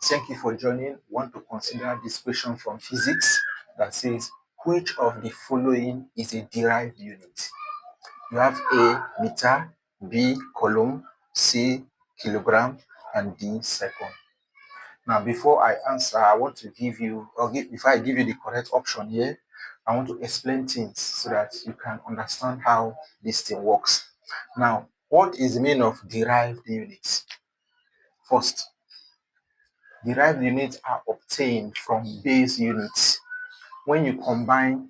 Thank you for joining. Want to consider this question from physics that says, which of the following is a derived unit? You have A, meter, B, coulomb, C, kilogram, and D, second. Now, before I answer, I want to give you, before I give you the correct option here, I want to explain things so that you can understand how this thing works. Now, what is the meaning of derived units? First, derived units are obtained from base units. When you combine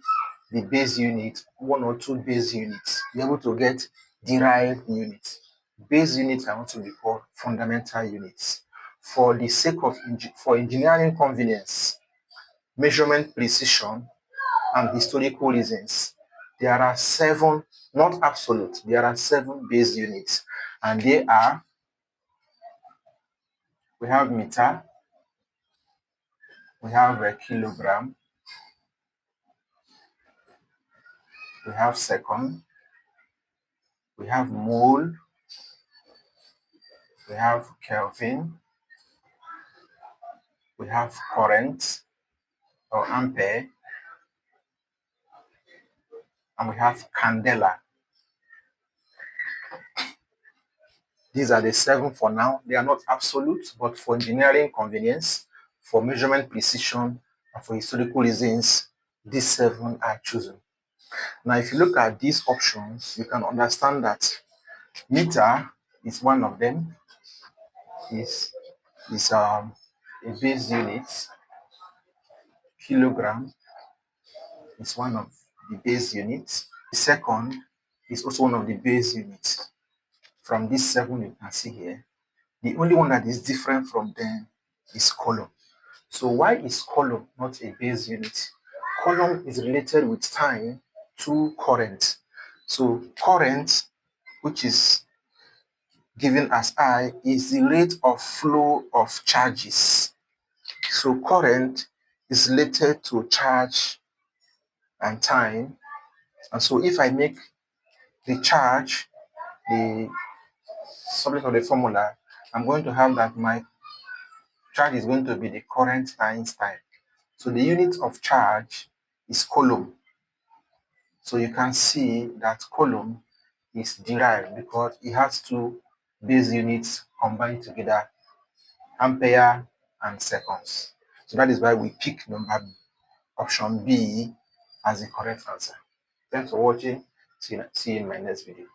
the base unit, one or two base units, you're able to get derived units. Base units can also be called fundamental units. For the sake of engineering convenience, measurement precision, and historical reasons, there are 7, not absolute, there are 7 base units, and they are, we have meter, we have a kilogram, we have second, we have mole, we have Kelvin, we have current or ampere, and we have candela. These are the 7 for now. They are not absolute, but for engineering convenience, for measurement precision, and for historical reasons, these 7 are chosen. Now, if you look at these options, you can understand that meter is one of them, is a base unit. Kilogram is one of the base units. The second is also one of the base units. From these 7 you can see here, the only one that is different from them is Coulomb. So why is Coulomb not a base unit? Coulomb is related with time to current. So current, which is given as I, is the rate of flow of charges. So current is related to charge and time. And so if I make the charge the subject of the formula, I'm going to have that my charge is going to be the current times time. So the unit of charge is Coulomb. So you can see that Coulomb is derived because it has 2 base units combined together, ampere and seconds. So that is why we pick option B as the correct answer. Thanks for watching. See you in my next video.